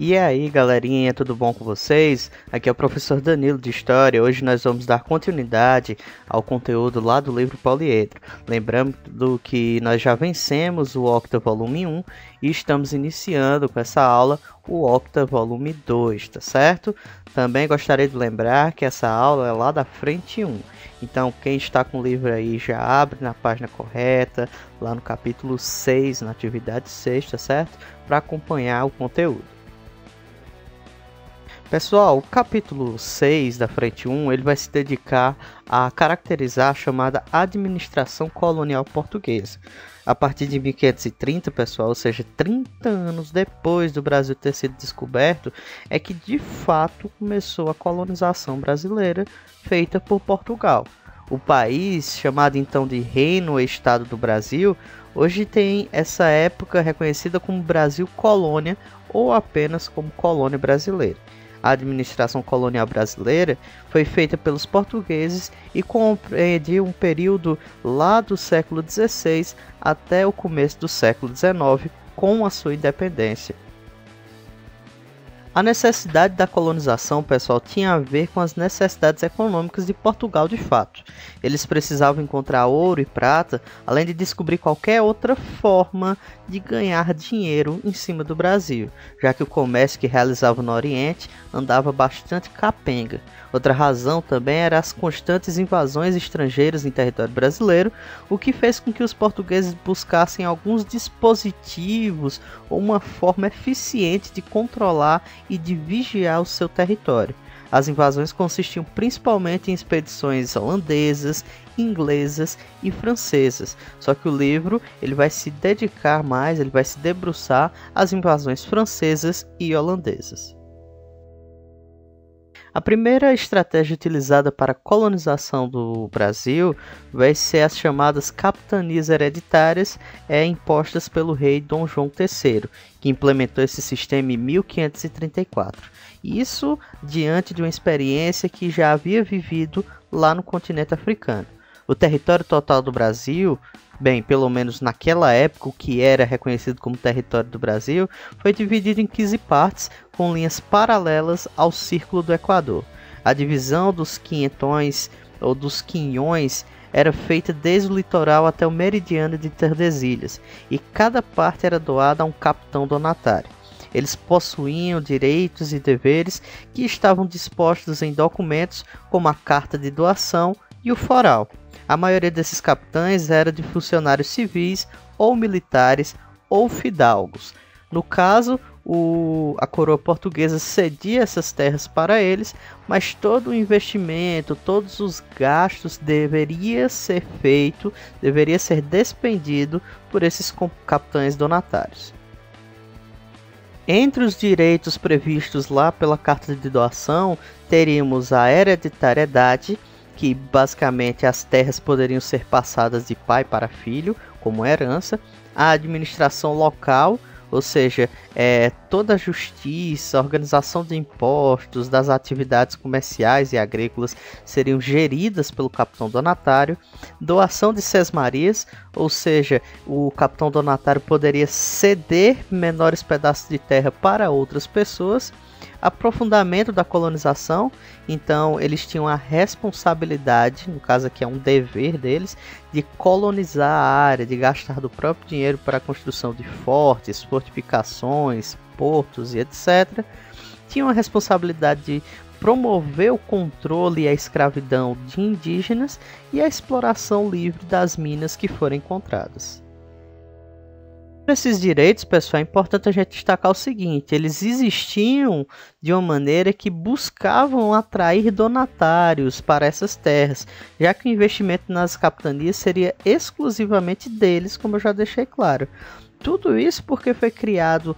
E aí, galerinha, tudo bom com vocês? Aqui é o professor Danilo de História. Hoje nós vamos dar continuidade ao conteúdo lá do livro Poliedro. Lembrando que nós já vencemos o Octa Volume 1 e estamos iniciando com essa aula o Octa Volume 2, tá certo? Também gostaria de lembrar que essa aula é lá da frente 1. Então, quem está com o livro aí já abre na página correta, lá no capítulo 6, na atividade 6, tá certo? Para acompanhar o conteúdo. Pessoal, o capítulo 6 da frente 1 ele vai se dedicar a caracterizar a chamada administração colonial portuguesa. A partir de 1530, pessoal, ou seja, 30 anos depois do Brasil ter sido descoberto, é que de fato começou a colonização brasileira feita por Portugal. O país, chamado então de Reino ou Estado do Brasil, hoje tem essa época reconhecida como Brasil Colônia ou apenas como Colônia Brasileira. A administração colonial brasileira foi feita pelos portugueses e compreendia um período lá do século XVI até o começo do século XIX, com a sua independência. A necessidade da colonização, pessoal, tinha a ver com as necessidades econômicas de Portugal de fato. Eles precisavam encontrar ouro e prata, além de descobrir qualquer outra forma de ganhar dinheiro em cima do Brasil, já que o comércio que realizavam no Oriente andava bastante capenga. Outra razão também era as constantes invasões estrangeiras em território brasileiro, o que fez com que os portugueses buscassem alguns dispositivos ou uma forma eficiente de controlar e de vigiar o seu território. As invasões consistiam principalmente em expedições holandesas, inglesas e francesas. Só que o livro ele vai se dedicar mais, ele vai se debruçar às invasões francesas e holandesas. A primeira estratégia utilizada para a colonização do Brasil vai ser as chamadas capitanias hereditárias impostas pelo rei Dom João III, que implementou esse sistema em 1534. Isso diante de uma experiência que já havia vivido lá no continente africano. O território total do Brasil, bem, pelo menos naquela época, o que era reconhecido como território do Brasil, foi dividido em 15 partes, com linhas paralelas ao Círculo do Equador. A divisão dos quinhentões ou dos quinhões era feita desde o litoral até o meridiano de Tordesilhas, e cada parte era doada a um capitão donatário. Eles possuíam direitos e deveres que estavam dispostos em documentos como a Carta de Doação e o Foral. A maioria desses capitães era de funcionários civis ou militares ou fidalgos. No caso, a coroa portuguesa cedia essas terras para eles, mas todo o investimento, todos os gastos deveria ser despendido por esses capitães donatários. Entre os direitos previstos lá pela Carta de Doação, teríamos a hereditariedade, que basicamente as terras poderiam ser passadas de pai para filho, como herança, a administração local, ou seja, toda a justiça, a organização de impostos, das atividades comerciais e agrícolas seriam geridas pelo capitão donatário, doação de sesmarias, ou seja, o capitão donatário poderia ceder menores pedaços de terra para outras pessoas, aprofundamento da colonização, então eles tinham a responsabilidade, no caso aqui é um dever deles, de colonizar a área, de gastar do próprio dinheiro para a construção de fortes, fortificações, portos e etc. Tinham a responsabilidade de promover o controle e a escravidão de indígenas e a exploração livre das minas que foram encontradas. Esses direitos, pessoal, é importante a gente destacar o seguinte: eles existiam de uma maneira que buscavam atrair donatários para essas terras, já que o investimento nas capitanias seria exclusivamente deles, como eu já deixei claro. Tudo isso porque foi criado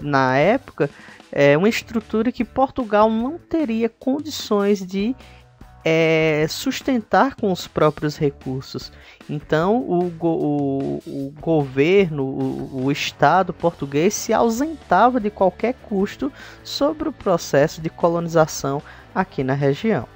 na época uma estrutura que Portugal não teria condições de sustentar com os próprios recursos. Então o governo, o Estado português se ausentava de qualquer custo sobre o processo de colonização aqui na região.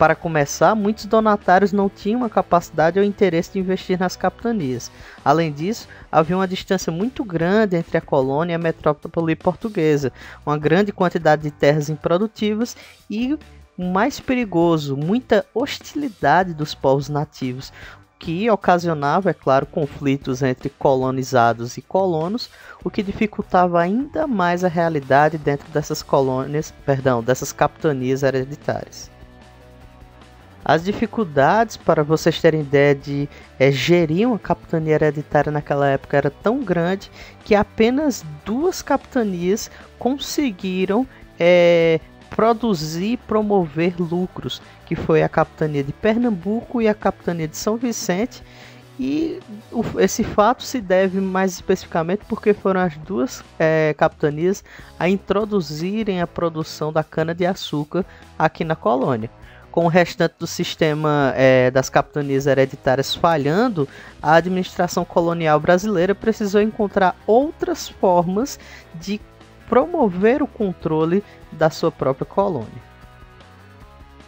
Para começar, muitos donatários não tinham a capacidade ou interesse de investir nas capitanias. Além disso, havia uma distância muito grande entre a colônia e a metrópole portuguesa, uma grande quantidade de terras improdutivas e, o mais perigoso, muita hostilidade dos povos nativos, que ocasionava, é claro, conflitos entre colonizados e colonos, o que dificultava ainda mais a realidade dentro dessas dessas capitanias hereditárias. As dificuldades, para vocês terem ideia de gerir uma capitania hereditária naquela época, era tão grande que apenas 2 capitanias conseguiram produzir e promover lucros, que foi a capitania de Pernambuco e a capitania de São Vicente. E esse fato se deve mais especificamente porque foram as 2 capitanias a introduzirem a produção da cana-de-açúcar aqui na colônia. Com o restante do sistema das capitanias hereditárias falhando, a administração colonial brasileira precisou encontrar outras formas de promover o controle da sua própria colônia.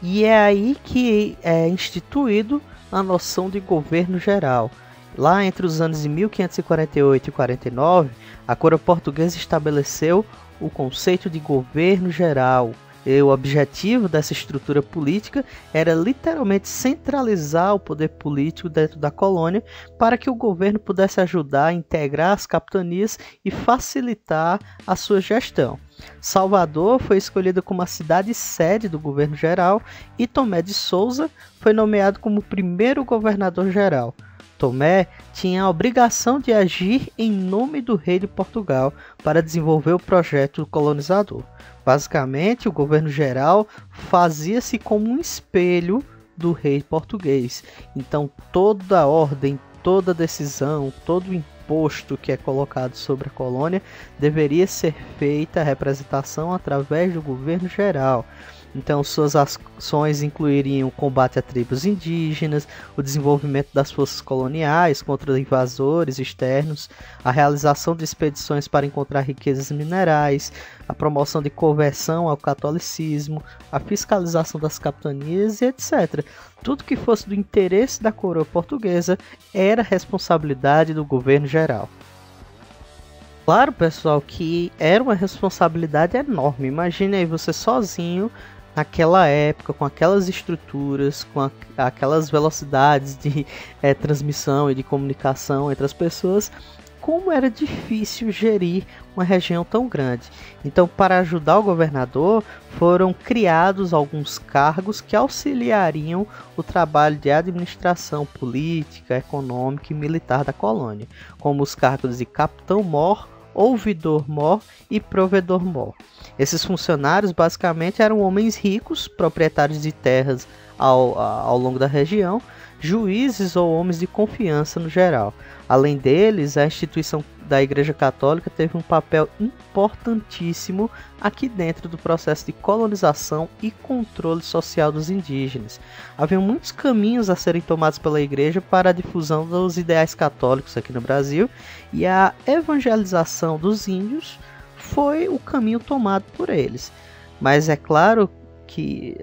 E é aí que é instituído a noção de governo geral. Lá entre os anos de 1548 e 49, a coroa portuguesa estabeleceu o conceito de governo geral. E o objetivo dessa estrutura política era literalmente centralizar o poder político dentro da colônia para que o governo pudesse ajudar a integrar as capitanias e facilitar a sua gestão. Salvador foi escolhida como a cidade-sede do governo geral e Tomé de Souza foi nomeado como o primeiro governador-geral. Tomé tinha a obrigação de agir em nome do rei de Portugal para desenvolver o projeto colonizador. Basicamente, o governo geral fazia-se como um espelho do rei português. Então, toda a ordem, toda decisão, todo imposto que é colocado sobre a colônia deveria ser feita a representação através do governo geral. Então, suas ações incluiriam o combate a tribos indígenas, o desenvolvimento das forças coloniais contra invasores externos, a realização de expedições para encontrar riquezas minerais, a promoção de conversão ao catolicismo, a fiscalização das capitanias e etc. Tudo que fosse do interesse da coroa portuguesa era responsabilidade do governo geral. Claro, pessoal, que era uma responsabilidade enorme. Imagine aí você sozinho naquela época, com aquelas estruturas, com aquelas velocidades de transmissão e de comunicação entre as pessoas, como era difícil gerir uma região tão grande. Então, para ajudar o governador, foram criados alguns cargos que auxiliariam o trabalho de administração política, econômica e militar da colônia, como os cargos de capitão-mor, ouvidor-mor e provedor-mor. Esses funcionários basicamente eram homens ricos, proprietários de terras ao longo da região, juízes ou homens de confiança no geral. Além deles, a instituição da Igreja Católica teve um papel importantíssimo aqui dentro do processo de colonização e controle social dos indígenas. Havia muitos caminhos a serem tomados pela Igreja para a difusão dos ideais católicos aqui no Brasil, e a evangelização dos índios foi o caminho tomado por eles. Mas é claro que,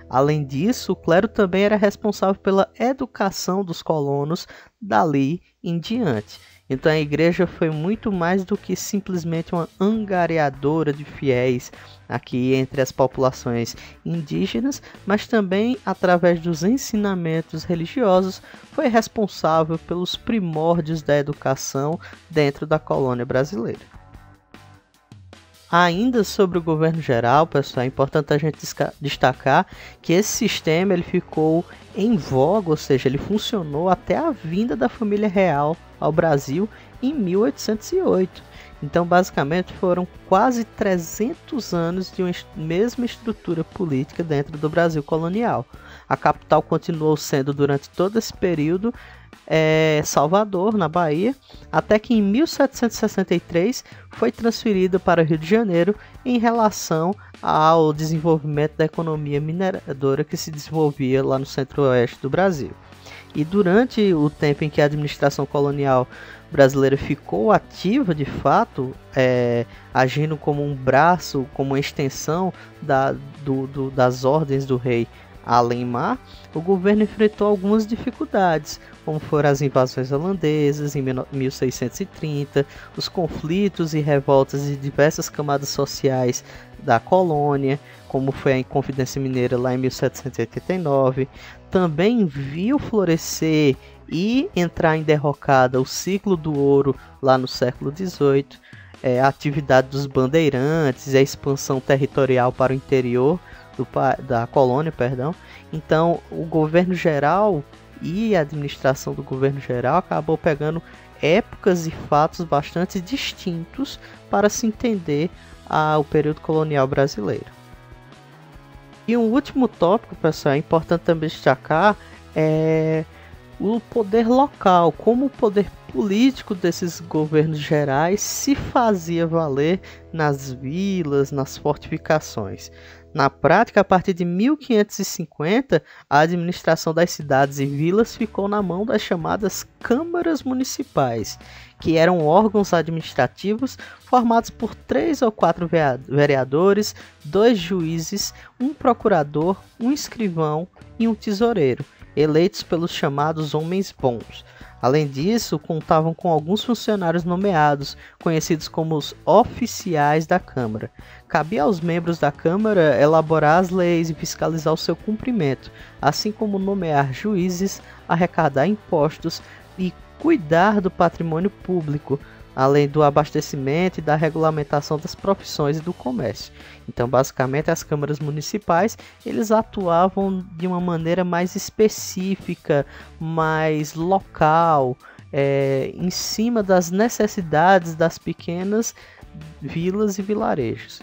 além disso, o clero também era responsável pela educação dos colonos dali em diante. Então a igreja foi muito mais do que simplesmente uma angariadora de fiéis aqui entre as populações indígenas, mas também, através dos ensinamentos religiosos, foi responsável pelos primórdios da educação dentro da colônia brasileira. Ainda sobre o governo geral, pessoal, é importante a gente destacar que esse sistema ele ficou em voga, ou seja, ele funcionou até a vinda da família real ao Brasil em 1808. Então, basicamente, foram quase 300 anos de uma mesma estrutura política dentro do Brasil colonial. A capital continuou sendo, durante todo esse período, Salvador, na Bahia, até que em 1763 foi transferida para o Rio de Janeiro em relação ao desenvolvimento da economia mineradora que se desenvolvia lá no centro-oeste do Brasil. E durante o tempo em que a administração colonial brasileira ficou ativa de fato, agindo como um braço, como uma extensão das ordens do rei além-mar, o governo enfrentou algumas dificuldades, como foram as invasões holandesas em 1630, os conflitos e revoltas de diversas camadas sociais da colônia, como foi a Inconfidência Mineira lá em 1789. Também viu florescer e entrar em derrocada o ciclo do ouro lá no século XVIII, a atividade dos bandeirantes e a expansão territorial para o interior da colônia, perdão. Então, o governo geral e a administração do governo geral acabou pegando épocas e fatos bastante distintos para se entender o período colonial brasileiro. E um último tópico, pessoal, é importante também destacar, é o poder local, como o poder político desses governos gerais se fazia valer nas vilas, nas fortificações. Na prática, a partir de 1550, a administração das cidades e vilas ficou na mão das chamadas câmaras municipais, que eram órgãos administrativos formados por 3 ou 4 vereadores, 2 juízes, um procurador, um escrivão e um tesoureiro, eleitos pelos chamados homens bons. Além disso, contavam com alguns funcionários nomeados, conhecidos como os oficiais da Câmara. Cabia aos membros da Câmara elaborar as leis e fiscalizar o seu cumprimento, assim como nomear juízes, arrecadar impostos e cuidar do patrimônio público, além do abastecimento e da regulamentação das profissões e do comércio. Então, basicamente, as câmaras municipais, eles atuavam de uma maneira mais específica, mais local, em cima das necessidades das pequenas vilas e vilarejos.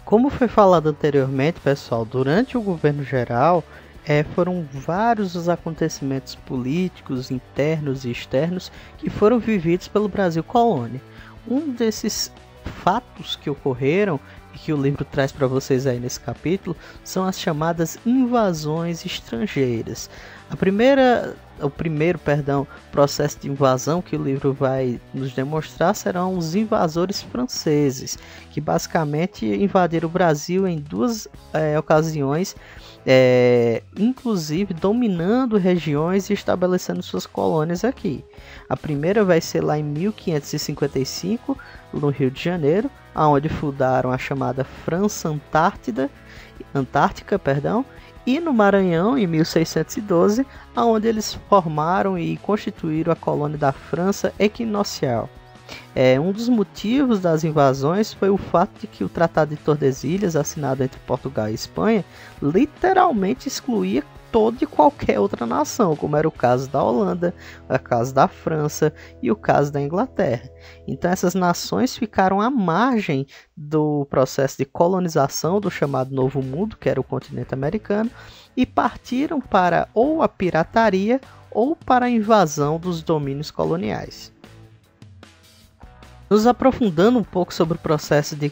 Como foi falado anteriormente, pessoal, durante o governo geral, foram vários os acontecimentos políticos, internos e externos que foram vividos pelo Brasil colônia. Um desses fatos que ocorreram e que o livro traz para vocês aí nesse capítulo são as chamadas invasões estrangeiras. O primeiro processo de invasão que o livro vai nos demonstrar serão os invasores franceses, que basicamente invadiram o Brasil em 2 ocasiões, inclusive dominando regiões e estabelecendo suas colônias aqui. A primeira vai ser lá em 1555, no Rio de Janeiro, onde fundaram a chamada França Antártica, e no Maranhão, em 1612, onde eles formaram e constituíram a colônia da França Equinocial. Um dos motivos das invasões foi o fato de que o Tratado de Tordesilhas, assinado entre Portugal e Espanha, literalmente excluía toda e qualquer outra nação, como era o caso da Holanda, o caso da França e o caso da Inglaterra. Então essas nações ficaram à margem do processo de colonização do chamado Novo Mundo, que era o continente americano, e partiram para ou a pirataria ou para a invasão dos domínios coloniais. Nos aprofundando um pouco sobre o processo de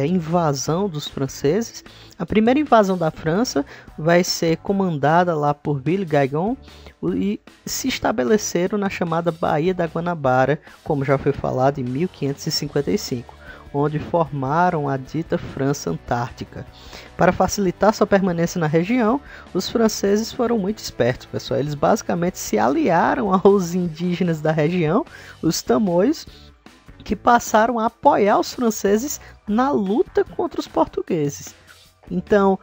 invasão dos franceses, a primeira invasão da França vai ser comandada lá por Villegaignon e se estabeleceram na chamada Baía da Guanabara, como já foi falado, em 1555, onde formaram a dita França Antártica. Para facilitar sua permanência na região, os franceses foram muito espertos, pessoal. Eles basicamente se aliaram aos indígenas da região, os tamoios, que passaram a apoiar os franceses na luta contra os portugueses. Então,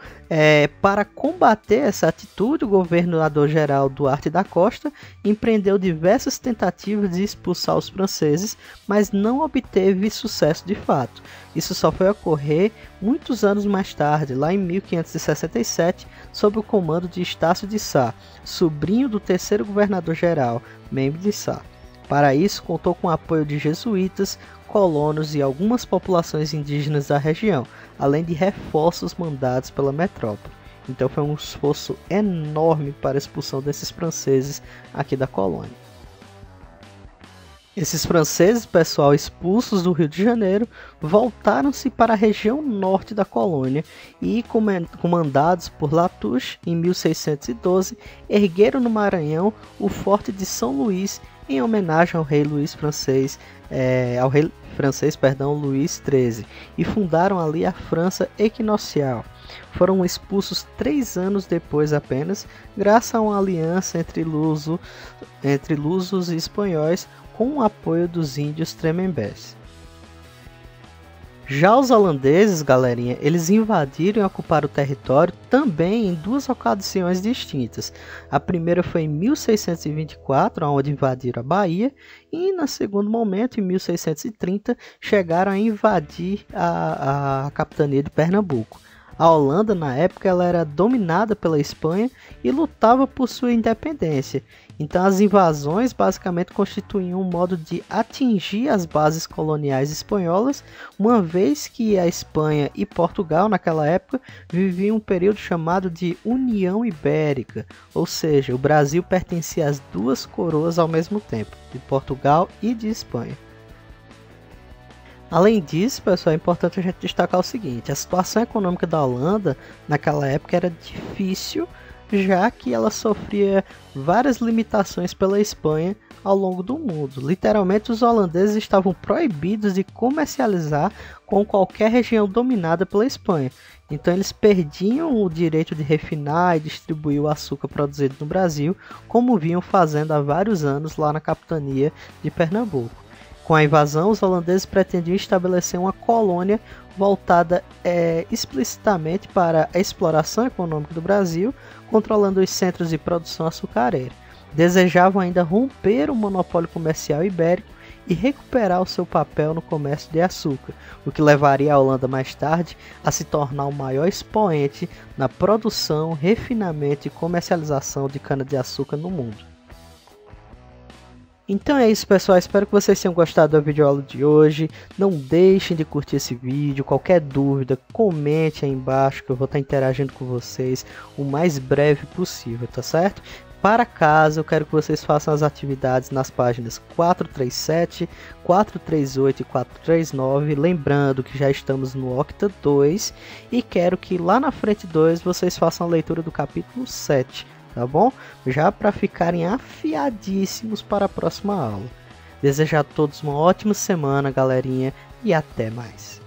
para combater essa atitude, o governador-geral Duarte da Costa empreendeu diversas tentativas de expulsar os franceses, mas não obteve sucesso de fato. Isso só foi ocorrer muitos anos mais tarde, lá em 1567, sob o comando de Estácio de Sá, sobrinho do terceiro governador-geral, Mem de Sá. Para isso, contou com o apoio de jesuítas, colonos e algumas populações indígenas da região, além de reforços mandados pela metrópole. Então foi um esforço enorme para a expulsão desses franceses aqui da colônia. Esses franceses, pessoal, expulsos do Rio de Janeiro, voltaram-se para a região norte da colônia e, comandados por Latouche, em 1612, ergueram no Maranhão o Forte de São Luís em homenagem ao rei francês, Luís XIII, e fundaram ali a França Equinocial. Foram expulsos 3 anos depois apenas, graças a uma aliança entre lusos e espanhóis com o apoio dos índios Tremembés. Já os holandeses, galerinha, eles invadiram e ocuparam o território também em 2 ocasiões distintas. A primeira foi em 1624, onde invadiram a Bahia, e no segundo momento, em 1630, chegaram a invadir a capitania de Pernambuco. A Holanda, na época, ela era dominada pela Espanha e lutava por sua independência. Então, as invasões basicamente constituíam um modo de atingir as bases coloniais espanholas, uma vez que a Espanha e Portugal, naquela época, viviam um período chamado de União Ibérica, ou seja, o Brasil pertencia às 2 coroas ao mesmo tempo, de Portugal e de Espanha. Além disso, pessoal, é importante a gente destacar o seguinte: a situação econômica da Holanda naquela época era difícil, já que ela sofria várias limitações pela Espanha ao longo do mundo. Literalmente, os holandeses estavam proibidos de comercializar com qualquer região dominada pela Espanha. Então eles perdiam o direito de refinar e distribuir o açúcar produzido no Brasil, como vinham fazendo há vários anos lá na capitania de Pernambuco. Com a invasão, os holandeses pretendiam estabelecer uma colônia voltada explicitamente para a exploração econômica do Brasil, controlando os centros de produção açucareira. Desejavam ainda romper o monopólio comercial ibérico e recuperar o seu papel no comércio de açúcar, o que levaria a Holanda mais tarde a se tornar o maior expoente na produção, refinamento e comercialização de cana-de-açúcar no mundo. Então é isso, pessoal, espero que vocês tenham gostado da videoaula de hoje. Não deixem de curtir esse vídeo. Qualquer dúvida, comente aí embaixo que eu vou estar interagindo com vocês o mais breve possível, tá certo? Para casa, eu quero que vocês façam as atividades nas páginas 437, 438 e 439, lembrando que já estamos no Octa 2, e quero que lá na frente 2 vocês façam a leitura do capítulo 7. Tá bom? Já para ficarem afiadíssimos para a próxima aula. Desejo a todos uma ótima semana, galerinha, e até mais.